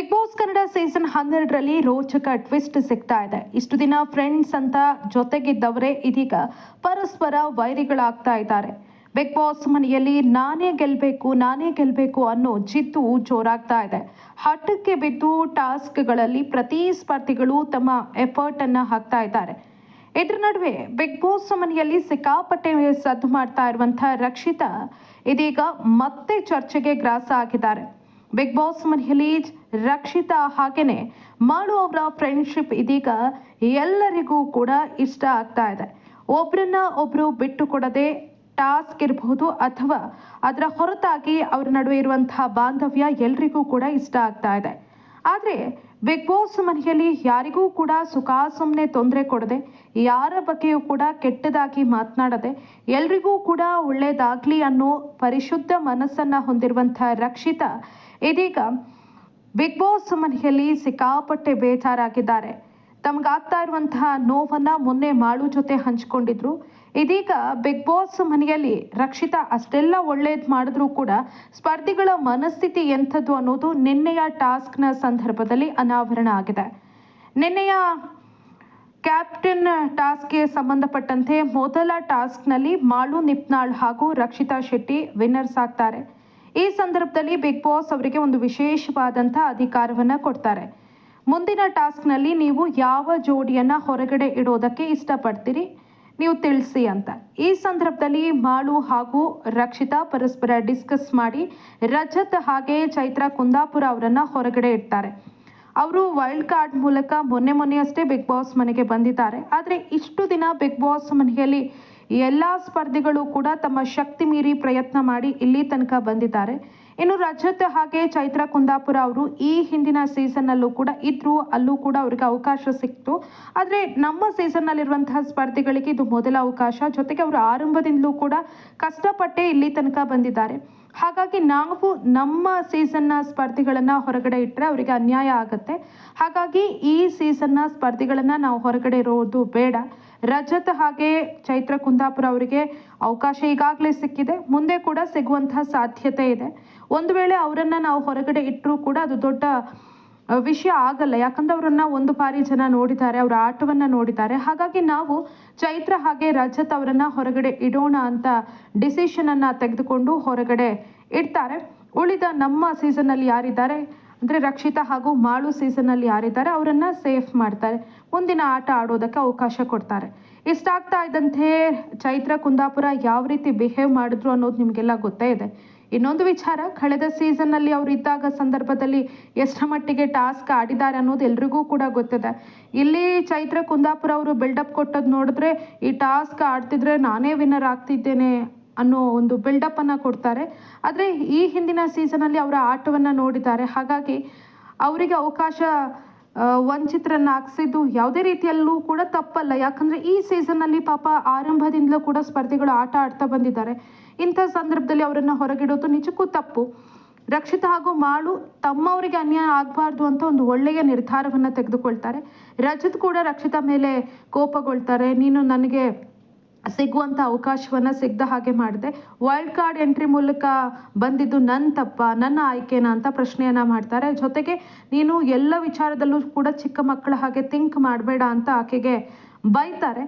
Big boss Kannada season 12ರಲ್ಲಿ ರೋಚಕ twist ಸಿಗ್ತಾ ಇದೆ. ಇಷ್ಟು ದಿನ ಫ್ರೆಂಡ್ಸ್ ಅಂತ ಜೊತೆಗಿದ್ದವರೇ ಇದೀಗ ಪರಸ್ಪರ ವೈರಿಗಳಾಗ್ತಾ ಇದ್ದಾರೆ. ಬಿಗ್ ಬಾಸ್ ಮನೆಯಲ್ಲಿ ನಾನೇ ಗೆಲ್ಬೇಕು ಅನ್ನೋ ಜಿದ್ದು ಜೋರಾಗ್ತಾ ಇದೆ. ಹಠಕ್ಕೆ ಬಿದ್ದು ಟಾಸ್ಕ್ಗಳಲ್ಲಿ ಪ್ರತಿ ಸ್ಪರ್ಧಿಗಳು ತಮ್ಮ ಎಫರ್ಟ್ ಅನ್ನ ಹಾಕ್ತಾ ಇದ್ದಾರೆ. ಇದರ ನಡುವೆ ಬಿಗ್ ಬಾಸ್ ಮನೆಯಲ್ಲಿ ಸಿಕ್ಕಾಪಟ್ಟೆ ಸದ್ದು ಮಾಡ್ತಾ ಇರುವಂತಹ ರಕ್ಷಿತಾ ಇದೀಗ ಮತ್ತೆ ಚರ್ಚೆಗೆ ಗ್ರಾಸ ಆಗಿದ್ದಾರೆ. ಬಿಗ್ ಬಾಸ್ ಮನೆಯಲ್ಲಿ ರಕ್ಷಿತಾ ಹಾಗೇನೆ ಮಾಳು ಅವರ ಫ್ರೆಂಡ್ಶಿಪ್ ಇದೀಗ ಎಲ್ಲರಿಗೂ ಕೂಡ ಇಷ್ಟ ಆಗ್ತಾ ಇದೆ. ಒಬ್ರನ್ನ ಒಬ್ರು ಬಿಟ್ಟು ಕೊಡದೆ ಟಾಸ್ಕ್ ಇರಬಹುದು ಅಥವಾ ಅದರ ಹೊರತಾಗಿ ಅವರ ನಡುವೆ ಇರುವಂತಹ ಬಾಂಧವ್ಯ ಎಲ್ರಿಗೂ ಕೂಡ ಇಷ್ಟ ಆಗ್ತಾ ಇದೆ. ಆದ್ರೆ ಬಿಗ್ ಬಾಸ್ ಮನೆಯಲ್ಲಿ ಯಾರಿಗೂ ಕೂಡ ಸುಖ ಸುಮ್ಮನೆ ತೊಂದರೆ ಕೊಡದೆ, ಯಾರ ಬಗ್ಗೆಯೂ ಕೂಡ ಕೆಟ್ಟದಾಗಿ ಮಾತನಾಡದೆ, ಎಲ್ರಿಗೂ ಕೂಡ ಒಳ್ಳೇದಾಗ್ಲಿ ಅನ್ನೋ ಪರಿಶುದ್ಧ ಮನಸ್ಸನ್ನ ಹೊಂದಿರುವಂತಹ ರಕ್ಷಿತಾ ಇದೀಗ ಬಿಗ್ ಬಾಸ್ ಮನೆಯಲ್ಲಿ ಸಿಕ್ಕಾಪಟ್ಟೆ ಬೇಜಾರಾಗಿದ್ದಾರೆ. ತಮಗಾಗ್ತಾ ಇರುವಂತಹ ನೋವನ್ನ ಮೊನ್ನೆ ಮಾಳು ಜೊತೆ ಹಂಚಿಕೊಂಡಿದ್ರು. ಇದೀಗ ಬಿಗ್ ಬಾಸ್ ಮನೆಯಲ್ಲಿ ರಕ್ಷಿತಾ ಅಷ್ಟೆಲ್ಲ ಒಳ್ಳೇದ್ ಮಾಡಿದ್ರು ಕೂಡ ಸ್ಪರ್ಧಿಗಳ ಮನಸ್ಥಿತಿ ಎಂಥದ್ದು ಅನ್ನೋದು ನಿನ್ನೆಯ ಟಾಸ್ಕ್ನ ಸಂದರ್ಭದಲ್ಲಿ ಅನಾವರಣ ಆಗಿದೆ. ನಿನ್ನೆಯ ಕ್ಯಾಪ್ಟನ್ ಟಾಸ್ಕ್ಗೆ ಸಂಬಂಧಪಟ್ಟಂತೆ ಮೊದಲ ಟಾಸ್ಕ್ನಲ್ಲಿ ಮಾಳು ನಿಪ್ನಾಳ್ ಹಾಗೂ ರಕ್ಷಿತಾ ಶೆಟ್ಟಿ ವಿನ್ನರ್ಸ್ ಆಗ್ತಾರೆ. ಈ ಸಂದರ್ಭದಲ್ಲಿ ಬಿಗ್ ಬಾಸ್ ಅವರಿಗೆ ಒಂದು ವಿಶೇಷವಾದಂತಹ ಅಧಿಕಾರವನ್ನ ಕೊಡ್ತಾರೆ. ಮುಂದಿನ ಟಾಸ್ಕ್ನಲ್ಲಿ ನೀವು ಯಾವ ಜೋಡಿಯನ್ನ ಹೊರಗಡೆ ಇಡೋದಕ್ಕೆ ಇಷ್ಟಪಡ್ತೀರಿ ನೀವು ತಿಳಿಸಿ ಅಂತ. ಈ ಸಂದರ್ಭದಲ್ಲಿ ಮಾಳು ಹಾಗೂ ರಕ್ಷಿತಾ ಪರಸ್ಪರ ಡಿಸ್ಕಸ್ ಮಾಡಿ ರಜತ್ ಹಾಗೆ ಚೈತ್ರ ಕುಂದಾಪುರ ಅವರನ್ನ ಹೊರಗಡೆ ಇಡ್ತಾರೆ. ಅವರು ವೈಲ್ಡ್ ಕಾರ್ಡ್ ಮೂಲಕ ಮೊನ್ನೆಯಷ್ಟೇ ಬಿಗ್ ಬಾಸ್ ಮನೆಗೆ ಬಂದಿದ್ದಾರೆ. ಆದರೆ ಇಷ್ಟು ದಿನ ಬಿಗ್ ಬಾಸ್ ಮನೆಯಲ್ಲಿ ಎಲ್ಲಾ ಸ್ಪರ್ಧಿಗಳು ಕೂಡ ತಮ್ಮ ಶಕ್ತಿ ಮೀರಿ ಪ್ರಯತ್ನ ಮಾಡಿ ಇಲ್ಲಿ ತನಕ ಬಂದಿದ್ದಾರೆ. ಇನ್ನು ರಜತ್ ಹಾಗೆ ಚೈತ್ರ ಕುಂದಾಪುರ ಅವರು ಈ ಹಿಂದಿನ ಸೀಸನ್ ಅಲ್ಲೂ ಕೂಡ ಇದ್ರು, ಅಲ್ಲೂ ಕೂಡ ಅವ್ರಿಗೆ ಅವಕಾಶ ಸಿಕ್ತು. ಆದ್ರೆ ನಮ್ಮ ಸೀಸನ್ ನಲ್ಲಿರುವಂತಹ ಸ್ಪರ್ಧಿಗಳಿಗೆ ಇದು ಮೊದಲ ಅವಕಾಶ. ಜೊತೆಗೆ ಅವರು ಆರಂಭದಿಂದಲೂ ಕೂಡ ಕಷ್ಟಪಟ್ಟೆ ಇಲ್ಲಿ ತನಕ ಬಂದಿದ್ದಾರೆ. ಹಾಗಾಗಿ ನಾವು ನಮ್ಮ ಸೀಸನ್ನ ಸ್ಪರ್ಧಿಗಳನ್ನ ಹೊರಗಡೆ ಇಟ್ಟರೆ ಅವರಿಗೆ ಅನ್ಯಾಯ ಆಗುತ್ತೆ. ಹಾಗಾಗಿ ಈ ಸೀಸನ್ನ ಸ್ಪರ್ಧಿಗಳನ್ನ ನಾವು ಹೊರಗಡೆ ಇರೋದು ಬೇಡ. ರಜತ್ ಹಾಗೆ ಚೈತ್ರ ಕುಂದಾಪುರ ಅವರಿಗೆ ಅವಕಾಶ ಈಗಾಗಲೇ ಸಿಕ್ಕಿದೆ, ಮುಂದೆ ಕೂಡ ಸಿಗುವಂತಹ ಸಾಧ್ಯತೆ ಇದೆ. ಒಂದು ವೇಳೆ ಅವರನ್ನ ನಾವು ಹೊರಗಡೆ ಇಟ್ಟರೂ ಕೂಡ ಅದು ದೊಡ್ಡ ವಿಷಯ ಆಗಲ್ಲ. ಯಾಕಂದ್ರೆ ಅವರನ್ನ ಒಂದು ಬಾರಿ ಜನ ನೋಡಿದ್ದಾರೆ, ಅವರ ಆಟವನ್ನ ನೋಡಿದ್ದಾರೆ. ಹಾಗಾಗಿ ನಾವು ಚೈತ್ರ ಹಾಗೆ ರಜತ್ ಅವರನ್ನ ಹೊರಗಡೆ ಇಡೋಣ ಅಂತ ಡಿಸಿಷನ್ ಅನ್ನ ತೆಗೆದುಕೊಂಡು ಹೊರಗಡೆ ಇಡ್ತಾರೆ. ಉಳಿದ ನಮ್ಮ ಸೀಸನ್ ಅಲ್ಲಿ ಯಾರಿದ್ದಾರೆ ಅಂದ್ರೆ ರಕ್ಷಿತಾ ಹಾಗೂ ಮಾಳು ಸೀಸನ್ ಅಲ್ಲಿ ಯಾರಿದ್ದಾರೆ ಅವರನ್ನ ಸೇಫ್ ಮಾಡ್ತಾರೆ, ಮುಂದಿನ ಆಟ ಆಡೋದಕ್ಕೆ ಅವಕಾಶ ಕೊಡ್ತಾರೆ. ಇಷ್ಟಾಗ್ತಾ ಇದ್ದಂತೆ ಚೈತ್ರ ಕುಂದಾಪುರ ಯಾವ ರೀತಿ ಬಿಹೇವ್ ಮಾಡಿದ್ರು ಅನ್ನೋದು ನಿಮಗೆಲ್ಲ ಗೊತ್ತೇ ಇದೆ. ಇನ್ನೊಂದು ವಿಚಾರ, ಕಳೆದ ಸೀಸನ್ ಅಲ್ಲಿ ಅವರು ಇದ್ದಾಗ ಸಂದರ್ಭದಲ್ಲಿ ಎಷ್ಟರ ಮಟ್ಟಿಗೆ ಟಾಸ್ಕ್ ಆಡಿದ್ದಾರೆ ಅನ್ನೋದು ಎಲ್ರಿಗೂ ಕೂಡ ಗೊತ್ತಿದೆ. ಇಲ್ಲಿ ಚೈತ್ರ ಕುಂದಾಪುರ ಅವರು ಬಿಲ್ಡಪ್ ಕೊಟ್ಟದ್ದು ನೋಡಿದ್ರೆ ಈ ಟಾಸ್ಕ್ ಆಡ್ತಿದ್ರೆ ನಾನೇ ವಿನ್ನರ್ ಆಗ್ತಿದ್ದೇನೆ ಅನ್ನೋ ಒಂದು ಬಿಲ್ಡಪ್ ಅನ್ನ ಕೊಡ್ತಾರೆ. ಆದ್ರೆ ಈ ಹಿಂದಿನ ಸೀಸನ್ ಅಲ್ಲಿ ಅವರ ಆಟವನ್ನ ನೋಡಿದ್ದಾರೆ. ಹಾಗಾಗಿ ಅವರಿಗೆ ಅವಕಾಶ ವಂಚಿತರನ್ನ ಹಾಕ್ಸಿದ್ದು ಯಾವುದೇ ರೀತಿಯಲ್ಲೂ ಕೂಡ ತಪ್ಪಲ್ಲ. ಯಾಕಂದ್ರೆ ಈ ಸೀಸನ್ ಅಲ್ಲಿ ಪಾಪ ಆರಂಭದಿಂದಲೂ ಕೂಡ ಸ್ಪರ್ಧಿಗಳು ಆಟ ಆಡ್ತಾ ಬಂದಿದ್ದಾರೆ. ಇಂಥ ಸಂದರ್ಭದಲ್ಲಿ ಅವರನ್ನ ಹೊರಗಿಡೋದು ನಿಜಕ್ಕೂ ತಪ್ಪು. ರಕ್ಷಿತಾ ಹಾಗೂ ಮಾಳು ತಮ್ಮವರಿಗೆ ಅನ್ಯಾಯ ಆಗಬಾರ್ದು ಅಂತ ಒಂದು ಒಳ್ಳೆಯ ನಿರ್ಧಾರವನ್ನ ತೆಗೆದುಕೊಳ್ತಾರೆ. ರಜತ್ ಕೂಡ ರಕ್ಷಿತಾ ಮೇಲೆ ಕೋಪಗೊಳ್ತಾರೆ, ನೀನು ನನಗೆ ಸಿಗುವಂತ ಅವಕಾಶವನ್ನ ಸಿಗದ ಹಾಗೆ ಮಾಡಿದೆ, ವೈಲ್ಡ್ ಕಾರ್ಡ್ ಎಂಟ್ರಿ ಮೂಲಕ ಬಂದಿದ್ದು ನನ್ನ ತಪ್ಪ, ನನ್ನ ಆಯ್ಕೆನಾ ಅಂತ ಪ್ರಶ್ನೆಯನ್ನ ಮಾಡ್ತಾರೆ. ಜೊತೆಗೆ ನೀನು ಎಲ್ಲ ವಿಚಾರದಲ್ಲೂ ಕೂಡ ಚಿಕ್ಕ ಮಕ್ಕಳ ಹಾಗೆ ಥಿಂಕ್ ಮಾಡಬೇಡ ಅಂತ ಆಕೆಗೆ ಬೈತಾರೆ.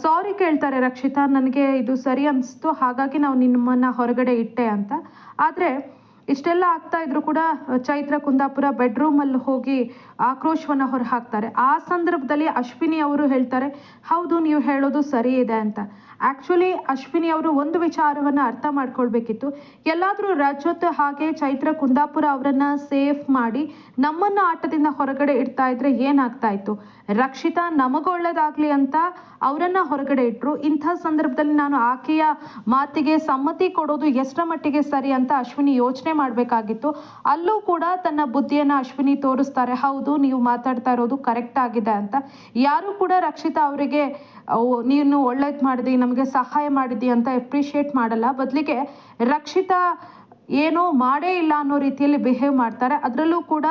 ಸಾರಿ ಕೇಳ್ತಾರೆ ರಕ್ಷಿತಾ, ನನಗೆ ಇದು ಸರಿ ಅನಿಸ್ತು, ಹಾಗಾಗಿ ನಾವು ನಿಮ್ಮನ್ನ ಹೊರಗಡೆ ಇಟ್ಟೆ ಅಂತ. ಆದ್ರೆ ಇಷ್ಟೆಲ್ಲ ಆಗ್ತಾ ಇದ್ರು ಕೂಡ ಚೈತ್ರ ಕುಂದಾಪುರ ಬೆಡ್ರೂಮ್ ಅಲ್ಲಿ ಹೋಗಿ ಆಕ್ರೋಶವನ್ನ ಹೊರ ಹಾಕ್ತಾರೆ. ಆ ಸಂದರ್ಭದಲ್ಲಿ ಅಶ್ವಿನಿ ಅವರು ಹೇಳ್ತಾರೆ, ಹೌದು ನೀವು ಹೇಳೋದು ಸರಿ ಇದೆ ಅಂತ. ಆಕ್ಚುಲಿ ಅಶ್ವಿನಿ ಅವರು ಒಂದು ವಿಚಾರವನ್ನ ಅರ್ಥ ಮಾಡ್ಕೊಳ್ಬೇಕಿತ್ತು. ಎಲ್ಲಾದ್ರೂ ರಜತ್ ಹಾಗೆ ಚೈತ್ರ ಕುಂದಾಪುರ ಅವರನ್ನ ಸೇಫ್ ಮಾಡಿ ನಮ್ಮನ್ನ ಆಟದಿಂದ ಹೊರಗಡೆ ಇಡ್ತಾ ಇದ್ರೆ ಏನಾಗ್ತಾ ಇತ್ತು? ರಕ್ಷಿತಾ ನಮಗೊಳ್ಳೇದಾಗ್ಲಿ ಅಂತ ಅವರನ್ನ ಹೊರಗಡೆ ಇಟ್ರು. ಇಂಥ ಸಂದರ್ಭದಲ್ಲಿ ನಾನು ಆಕೆಯ ಮಾತಿಗೆ ಸಮ್ಮತಿ ಕೊಡೋದು ಎಷ್ಟರ ಮಟ್ಟಿಗೆ ಸರಿ ಅಂತ ಅಶ್ವಿನಿ ಯೋಚನೆ ಮಾಡಬೇಕಾಗಿತ್ತು. ಅಲ್ಲೂ ಕೂಡ ತನ್ನ ಬುದ್ಧಿಯನ್ನ ಅಶ್ವಿನಿ ತೋರಿಸ್ತಾರೆ, ಹೌದು ನೀವು ಮಾತಾಡ್ತಾ ಇರೋದು ಕರೆಕ್ಟ್ ಆಗಿದೆ ಅಂತ. ಯಾರು ಕೂಡ ರಕ್ಷಿತಾ ಅವರಿಗೆ ನೀನು ಒಳ್ಳೇದ್ ಮಾಡಿದಿ, ನಮಗೆ ಸಹಾಯ ಮಾಡಿದಿ ಅಂತ ಅಪ್ರಿಶಿಯೇಟ್ ಮಾಡಲ್ಲ. ಬದಲಿಗೆ ರಕ್ಷಿತಾ ಏನೋ ಮಾಡೇ ಇಲ್ಲ ಅನ್ನೋ ರೀತಿಯಲ್ಲಿ ಬಿಹೇವ್ ಮಾಡ್ತಾರೆ. ಅದರಲ್ಲೂ ಕೂಡ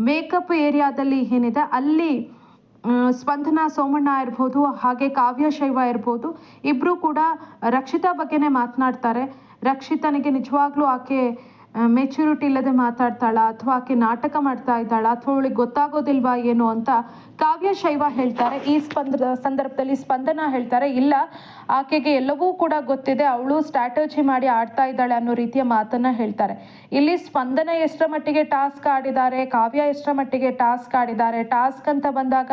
ಮೇಕಪ್ ಏರಿಯಾದಲ್ಲಿ ಏನಿದೆ ಅಲ್ಲಿ ಸ್ಪಂದನಾ ಸೋಮಣ್ಣ ಇರ್ಬೋದು ಹಾಗೆ ಕಾವ್ಯ ಶೈವ ಇರ್ಬೋದು, ಇಬ್ರು ಕೂಡ ರಕ್ಷಿತಾ ಬಗ್ಗೆನೇ ಮಾತನಾಡ್ತಾರೆ. ರಕ್ಷಿತನಿಗೆ ನಿಜವಾಗ್ಲೂ ಆಕೆ ಮೆಚುರಿಟಿ ಇಲ್ಲದೆ ಮಾತಾಡ್ತಾಳ ಅಥವಾ ಆಕೆ ನಾಟಕ ಮಾಡ್ತಾ ಇದ್ದಾಳ ಅಥವಾ ಅವಳಿಗೆ ಗೊತ್ತಾಗೋದಿಲ್ವಾ ಏನು ಅಂತ ಕಾವ್ಯ ಶೈವ ಹೇಳ್ತಾರೆ. ಈ ಸಂದರ್ಭದಲ್ಲಿ ಸ್ಪಂದನ ಹೇಳ್ತಾರೆ, ಇಲ್ಲ ಆಕೆಗೆ ಎಲ್ಲವೂ ಕೂಡ ಗೊತ್ತಿದೆ, ಅವಳು ಸ್ಟ್ರಾಟಜಿ ಮಾಡಿ ಆಡ್ತಾ ಇದ್ದಾಳೆ ಅನ್ನೋ ರೀತಿಯ ಮಾತನ್ನ ಹೇಳ್ತಾರೆ. ಇಲ್ಲಿ ಸ್ಪಂದನ ಎಷ್ಟರ ಮಟ್ಟಿಗೆ ಟಾಸ್ಕ್ ಆಡಿದ್ದಾರೆ, ಕಾವ್ಯ ಎಷ್ಟರ ಮಟ್ಟಿಗೆ ಟಾಸ್ಕ್ ಆಡಿದ್ದಾರೆ, ಟಾಸ್ಕ್ ಅಂತ ಬಂದಾಗ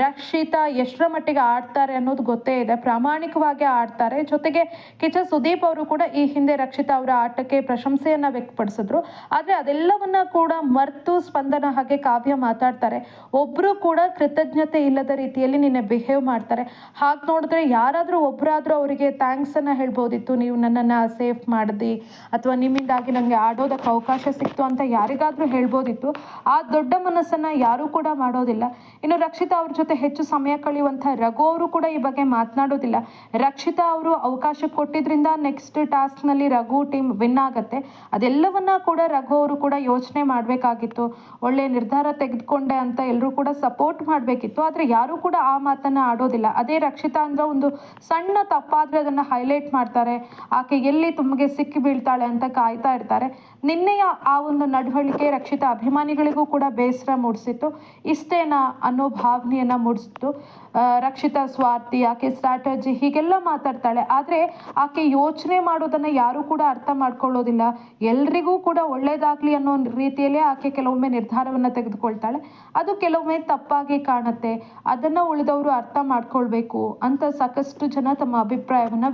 ರಕ್ಷಿತಾ ಎಷ್ಟರ ಮಟ್ಟಿಗೆ ಆಡ್ತಾರೆ ಅನ್ನೋದು ಗೊತ್ತೇ ಇದೆ, ಪ್ರಾಮಾಣಿಕವಾಗಿ ಆಡ್ತಾರೆ. ಜೊತೆಗೆ ಕಿಚ್ಚ ಸುದೀಪ್ ಅವರು ಕೂಡ ಈ ಹಿಂದೆ ರಕ್ಷಿತಾ ಅವರ ಆಟಕ್ಕೆ ಪ್ರಶಂಸೆಯನ್ನ ವ್ಯಕ್ತಪಡಿಸಿದ್ರು. ಆದ್ರೆ ಅದೆಲ್ಲವನ್ನ ಕೂಡ ಮರೆತು ಸ್ಪಂದನ ಹಾಗೆ ಕಾವ್ಯ ಮಾತಾಡ್ತಾರೆ. ಒಬ್ರು ಕೂಡ ಕೃತಜ್ಞತೆ ಇಲ್ಲದ ರೀತಿಯಲ್ಲಿ ನಿನ್ನೆ ಬಿಹೇವ್ ಮಾಡ್ತಾರೆ. ಹಾಗೆ ನೋಡಿದ್ರೆ ಯಾರಾದ್ರೂ ಒಬ್ರಾದ್ರೂ ಅವರಿಗೆ ಥ್ಯಾಂಕ್ಸ್ ಅನ್ನ ಹೇಳ್ಬೋದಿತ್ತು, ನೀವು ನನ್ನನ್ನ ಸೇಫ್ ಮಾಡಿದಿ ಅಥವಾ ನಿಮ್ಮಿಂದಾಗಿ ನಂಗೆ ಆಡೋದಕ್ಕೆ ಅವಕಾಶ ಸಿಕ್ತು ಅಂತ ಯಾರಿಗಾದ್ರೂ ಹೇಳ್ಬೋದಿತ್ತು. ಆ ದೊಡ್ಡ ಮನಸ್ಸನ್ನ ಯಾರು ಕೂಡ ಮಾಡೋದಿಲ್ಲ. ಇನ್ನು ರಕ್ಷಿತಾ ಅವ್ರ ಜೊತೆ ಹೆಚ್ಚು ಸಮಯ ಕಳೆಯುವಂತಹ ರಘು ಅವರು ಕೂಡ ಈ ಬಗ್ಗೆ ಮಾತನಾಡೋದಿಲ್ಲ. ರಕ್ಷಿತಾ ಅವರು ಅವಕಾಶ ಕೊಟ್ಟಿದ್ರಿಂದ ನೆಕ್ಸ್ಟ್ ಟಾಸ್ಕ್ ನಲ್ಲಿ ರಘು ಟೀಮ್ ವಿನ್ ಆಗತ್ತೆ. ಅದೆಲ್ಲವನ್ನ ಕೂಡ ರಘು ಅವರು ಕೂಡ ಯೋಚನೆ ಮಾಡ್ಬೇಕಾಗಿತ್ತು. ಒಳ್ಳೆ ನಿರ್ಧಾರ ತೆಗೆದುಕೊಂಡೆ ಅಂತ ಎಲ್ಲರೂ ಕೂಡ ಸಪೋರ್ಟ್ ಮಾಡ್ಬೇಕಿತ್ತು. ಆದ್ರೆ ಯಾರು ಕೂಡ ಆ ಮಾತನ್ನ ಆಡೋದಿಲ್ಲ. ಅದೇ ರಕ್ಷಿತಾ ಅಂದ್ರೆ ಒಂದು ಸಣ್ಣ ತಪ್ಪಾದ್ರೆ ಅದನ್ನ ಹೈಲೈಟ್ ಮಾಡ್ತಾರೆ, ಆಕೆ ಎಲ್ಲಿ ತುಮಗೆ ಸಿಕ್ಕಿ ಬೀಳ್ತಾಳೆ ಅಂತ ಕಾಯ್ತಾ ಇರ್ತಾರೆ. ನಿನ್ನೆಯ ಆ ಒಂದು ನಡವಳಿಕೆ ರಕ್ಷಿತಾ ಅಭಿಮಾನಿಗಳಿಗೂ ಕೂಡ ಬೇಸರ ಮೂಡಿಸಿತ್ತು. ಇಷ್ಟೇನಾ ಅನ್ನೋ ಭಾವನೆಯನ್ನ ಮೂಡಿಸಿತ್ತು. ರಕ್ಷಿತಾ ಸ್ವಾರ್ಥಿ, ಆಕೆ ಸ್ಟ್ರಾಟಜಿ ಹೀಗೆಲ್ಲ ಮಾತಾಡ್ತಾಳೆ, ಆದ್ರೆ ಆಕೆ ಯೋಚನೆ ಮಾಡೋದನ್ನ ಯಾರು ಕೂಡ ಅರ್ಥ ಮಾಡ್ಕೊಳ್ಳೋದಿಲ್ಲ. ಎಲ್ರಿಗೂ ಕೂಡ ಒಳ್ಳೇದಾಗ್ಲಿ ಅನ್ನೋ ರೀತಿಯಲ್ಲೇ ಆಕೆ ಕೆಲವೊಮ್ಮೆ ನಿರ್ಧಾರವನ್ನ ತೆಗೆದುಕೊಳ್ತಾಳೆ. ಅದು ಕೆಲವೊಮ್ಮೆ ತಪ್ಪಾಗಿ ಕಾಣುತ್ತೆ. ಅದನ್ನ ಉಳಿದವರು ಅರ್ಥ ಮಾಡ್ಕೊಳ್ಬೇಕು ಅಂತ ಸಾಕಷ್ಟು ಜನ ತಮ್ಮ ಅಭಿಪ್ರಾಯವನ್ನ